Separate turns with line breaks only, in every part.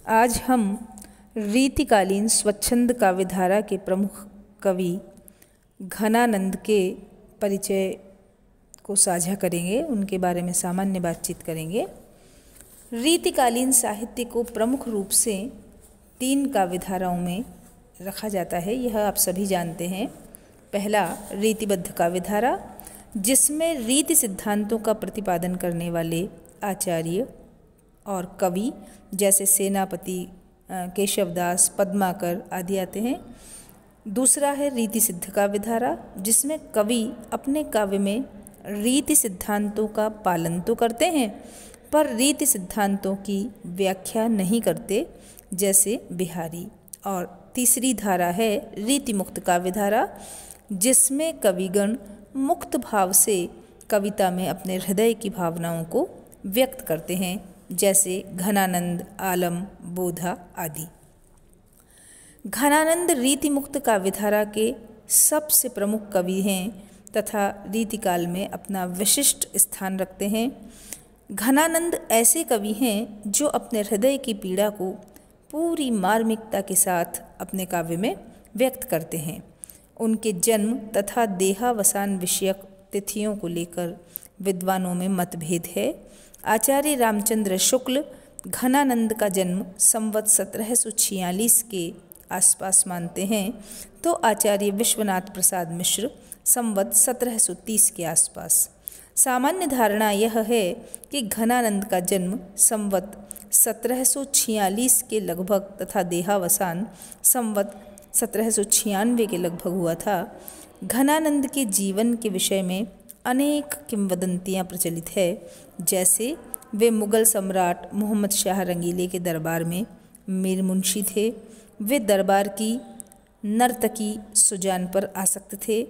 आज हम रीतिकालीन स्वच्छंद काव्यधारा के प्रमुख कवि घनानंद के परिचय को साझा करेंगे, उनके बारे में सामान्य बातचीत करेंगे। रीतिकालीन साहित्य को प्रमुख रूप से 3 काव्यधाराओं में रखा जाता है, यह आप सभी जानते हैं। पहला रीतिबद्ध काव्यधारा, जिसमें रीति सिद्धांतों का प्रतिपादन करने वाले आचार्य और कवि जैसे सेनापति, केशवदास, पद्माकर आदि आते हैं। दूसरा है रीति सिद्ध काव्यधारा, जिसमें कवि अपने काव्य में रीति सिद्धांतों का पालन तो करते हैं पर रीति सिद्धांतों की व्याख्या नहीं करते, जैसे बिहारी। और तीसरी धारा है रीति मुक्त काव्यधारा, जिसमें कविगण मुक्त भाव से कविता में अपने हृदय की भावनाओं को व्यक्त करते हैं, जैसे घनानंद, आलम, बोधा आदि। घनानंद रीति मुक्त काव्यधारा के सबसे प्रमुख कवि हैं तथा रीतिकाल में अपना विशिष्ट स्थान रखते हैं। घनानंद ऐसे कवि हैं जो अपने हृदय की पीड़ा को पूरी मार्मिकता के साथ अपने काव्य में व्यक्त करते हैं। उनके जन्म तथा देहावसान विषयक तिथियों को लेकर विद्वानों में मतभेद है। आचार्य रामचंद्र शुक्ल घनानंद का जन्म संवत 1746 के आसपास मानते हैं, तो आचार्य विश्वनाथ प्रसाद मिश्र संवत 1730 के आसपास। सामान्य धारणा यह है कि घनानंद का जन्म संवत 1746 के लगभग तथा देहावसान संवत 1796 के लगभग हुआ था। घनानंद के जीवन के विषय में अनेक किंवदंतियां प्रचलित है, जैसे वे मुगल सम्राट मोहम्मद शाह रंगीले के दरबार में मीर मुंशी थे। वे दरबार की नर्तकी सुजान पर आसक्त थे।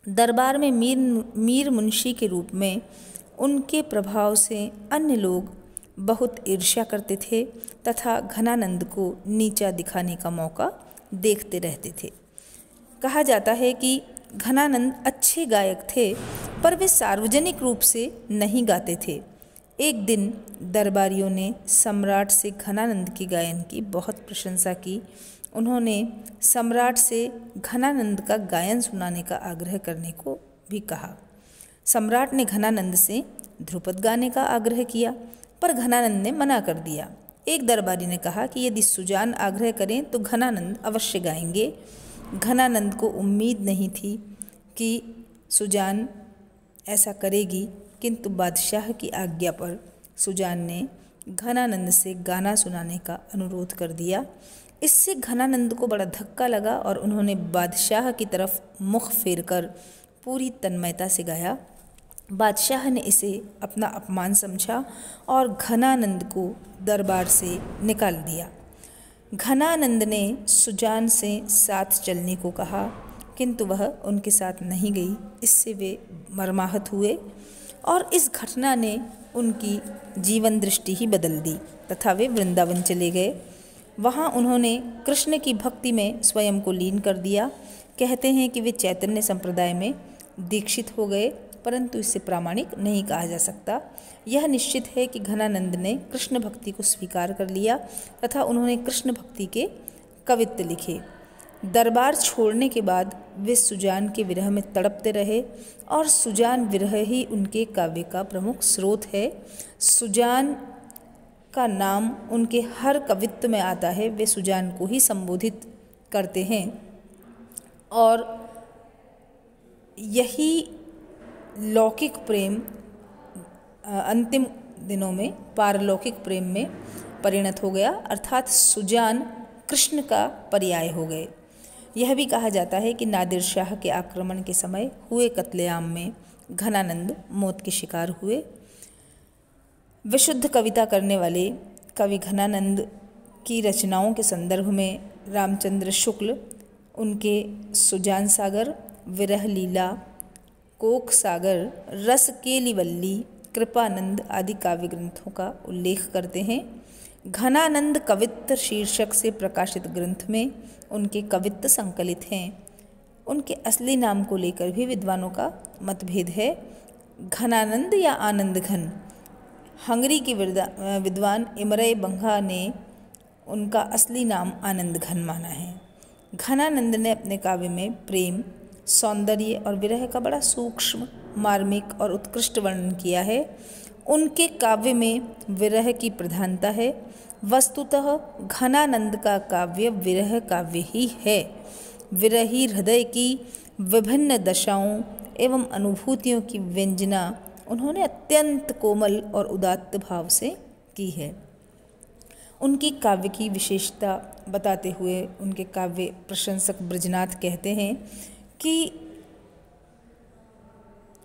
दरबार में मीर मुंशी के रूप में उनके प्रभाव से अन्य लोग बहुत ईर्ष्या करते थे तथा घनानंद को नीचा दिखाने का मौका देखते रहते थे। कहा जाता है कि घनानंद अच्छे गायक थे, पर वे सार्वजनिक रूप से नहीं गाते थे। एक दिन दरबारियों ने सम्राट से घनानंद के गायन की बहुत प्रशंसा की। उन्होंने सम्राट से घनानंद का गायन सुनाने का आग्रह करने को भी कहा। सम्राट ने घनानंद से ध्रुपद गाने का आग्रह किया, पर घनानंद ने मना कर दिया। एक दरबारी ने कहा कि यदि सुजान आग्रह करें तो घनानंद अवश्य गाएंगे। घनानंद को उम्मीद नहीं थी कि सुजान ऐसा करेगी, किंतु बादशाह की आज्ञा पर सुजान ने घनानंद से गाना सुनाने का अनुरोध कर दिया। इससे घनानंद को बड़ा धक्का लगा और उन्होंने बादशाह की तरफ मुख फेरकर पूरी तन्मयता से गाया। बादशाह ने इसे अपना अपमान समझा और घनानंद को दरबार से निकाल दिया। घनानंद ने सुजान से साथ चलने को कहा, किंतु वह उनके साथ नहीं गई। इससे वे मर्माहत हुए और इस घटना ने उनकी जीवन दृष्टि ही बदल दी तथा वे वृंदावन चले गए। वहाँ उन्होंने कृष्ण की भक्ति में स्वयं को लीन कर दिया। कहते हैं कि वे चैतन्य संप्रदाय में दीक्षित हो गए, परंतु इसे प्रामाणिक नहीं कहा जा सकता। यह निश्चित है कि घनानंद ने कृष्ण भक्ति को स्वीकार कर लिया तथा उन्होंने कृष्ण भक्ति के कवित्त लिखे। दरबार छोड़ने के बाद वे सुजान के विरह में तड़पते रहे और सुजान विरह ही उनके काव्य का प्रमुख स्रोत है। सुजान का नाम उनके हर कवित्व में आता है। वे सुजान को ही संबोधित करते हैं और यही लौकिक प्रेम अंतिम दिनों में पारलौकिक प्रेम में परिणत हो गया, अर्थात सुजान कृष्ण का पर्याय हो गए। यह भी कहा जाता है कि नादिर शाह के आक्रमण के समय हुए कत्लेआम में घनानंद मौत के शिकार हुए। विशुद्ध कविता करने वाले कवि घनानंद की रचनाओं के संदर्भ में रामचंद्र शुक्ल उनके सुजान सागर, विरह लीला, कोक सागर, रस केलिवल्ली, कृपानंद आदि काव्य ग्रंथों का उल्लेख करते हैं। घनानंद कवित्त शीर्षक से प्रकाशित ग्रंथ में उनके कवित्त संकलित हैं। उनके असली नाम को लेकर भी विद्वानों का मतभेद है। घनानंद या आनंद घन। हंगरी के विद्वान इमरे बंगा ने उनका असली नाम आनंद घन माना है। घनानंद ने अपने काव्य में प्रेम, सौंदर्य और विरह का बड़ा सूक्ष्म, मार्मिक और उत्कृष्ट वर्णन किया है। उनके काव्य में विरह की प्रधानता है। वस्तुतः घनानंद का काव्य विरह काव्य ही है। विरही हृदय की विभिन्न दशाओं एवं अनुभूतियों की व्यंजना उन्होंने अत्यंत कोमल और उदात्त भाव से की है। उनकी काव्य की विशेषता बताते हुए उनके काव्य प्रशंसक ब्रजनाथ कहते हैं कि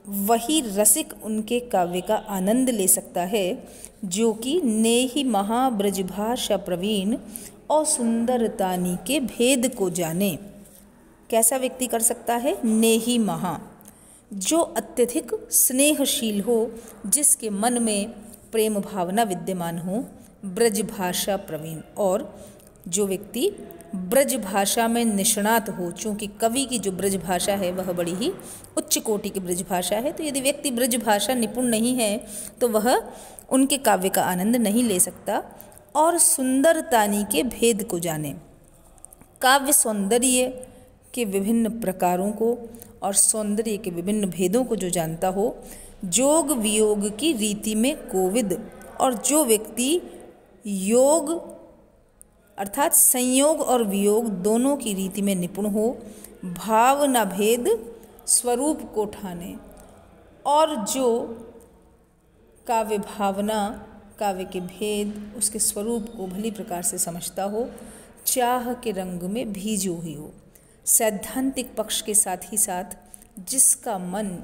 वही रसिक उनके काव्य का आनंद ले सकता है जो कि नेहि महाब्रजभाषा प्रवीण और सुंदरतानी के भेद को जाने। कैसा व्यक्ति कर सकता है? नेहि महा, जो अत्यधिक स्नेहशील हो, जिसके मन में प्रेम भावना विद्यमान हो। ब्रजभाषा प्रवीण, और जो व्यक्ति ब्रज भाषा में निष्णात हो, चूँकि कवि की जो ब्रज भाषा है वह बड़ी ही उच्च कोटि की ब्रज भाषा है, तो यदि व्यक्ति ब्रज भाषा निपुण नहीं है तो वह उनके काव्य का आनंद नहीं ले सकता। और सुंदरतानी के भेद को जाने, काव्य सौंदर्य के विभिन्न प्रकारों को और सौंदर्य के विभिन्न भेदों को जो जानता हो। जोग वियोग की रीति में कोविद, और जो व्यक्ति योग अर्थात संयोग और वियोग दोनों की रीति में निपुण हो। भावना भेद स्वरूप को ठाने, और जो काव्य भावना, काव्य के भेद, उसके स्वरूप को भली प्रकार से समझता हो। चाह के रंग में भीजो ही हो, सैद्धांतिक पक्ष के साथ ही साथ जिसका मन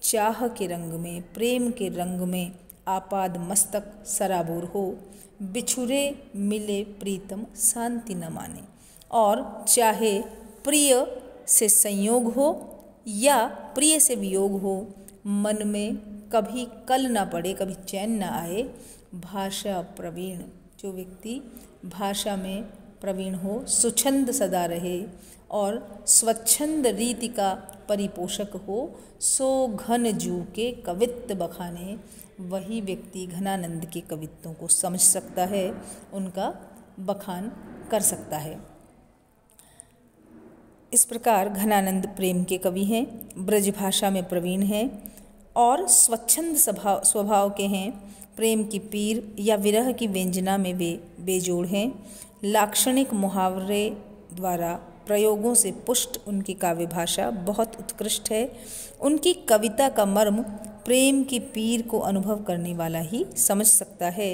चाह के रंग में, प्रेम के रंग में आपाद मस्तक सराबोर हो। बिछुरे मिले प्रीतम शांति न माने, और चाहे प्रिय से संयोग हो या प्रिय से वियोग हो, मन में कभी कल ना पड़े, कभी चैन ना आए। भाषा प्रवीण, जो व्यक्ति भाषा में प्रवीण हो, सुछंद सदा रहे और स्वच्छंद रीति का परिपोषक हो, सो घन जू के कवित्त बखाने। वही व्यक्ति घनानंद के कवित्वों को समझ सकता है, उनका बखान कर सकता है। इस प्रकार घनानंद प्रेम के कवि हैं, ब्रज भाषा में प्रवीण हैं और स्वच्छंद स्वभाव के हैं। प्रेम की पीर या विरह की व्यंजना में वे बेजोड़ हैं। लाक्षणिक मुहावरे द्वारा प्रयोगों से पुष्ट उनकी काव्य भाषा बहुत उत्कृष्ट है। उनकी कविता का मर्म प्रेम की पीर को अनुभव करने वाला ही समझ सकता है।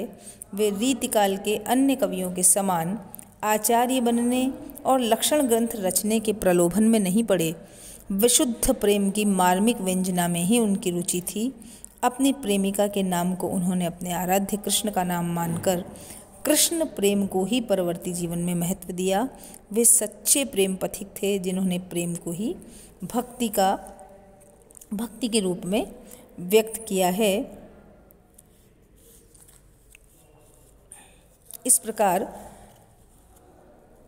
वे रीतिकाल के अन्य कवियों के समान आचार्य बनने और लक्षण ग्रंथ रचने के प्रलोभन में नहीं पड़े। विशुद्ध प्रेम की मार्मिक व्यंजना में ही उनकी रुचि थी। अपनी प्रेमिका के नाम को उन्होंने अपने आराध्य कृष्ण का नाम मानकर कृष्ण प्रेम को ही परवर्ती जीवन में महत्व दिया। वे सच्चे प्रेम पथिक थे, जिन्होंने प्रेम को ही भक्ति के रूप में व्यक्त किया है। इस प्रकार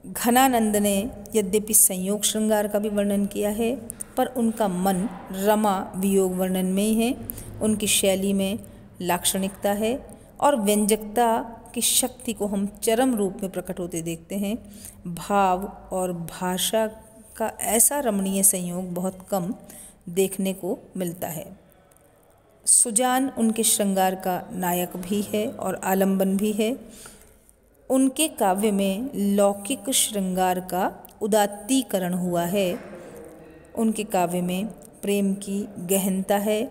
घनानंद ने यद्यपि संयोग श्रृंगार का भी वर्णन किया है, पर उनका मन रमा वियोग वर्णन में ही है। उनकी शैली में लाक्षणिकता है और व्यंजकता की शक्ति को हम चरम रूप में प्रकट होते देखते हैं। भाव और भाषा का ऐसा रमणीय संयोग बहुत कम देखने को मिलता है। सुजान उनके श्रृंगार का नायक भी है और आलंबन भी है। उनके काव्य में लौकिक श्रृंगार का उदात्तीकरण हुआ है। उनके काव्य में प्रेम की गहनता है।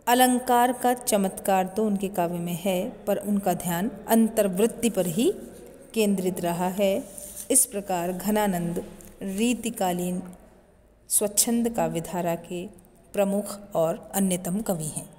अलंकार का चमत्कार तो उनके काव्य में है, पर उनका ध्यान अंतर्वृत्ति पर ही केंद्रित रहा है। इस प्रकार घनानंद रीतिकालीन स्वच्छंद काव्यधारा के प्रमुख और अन्यतम कवि हैं।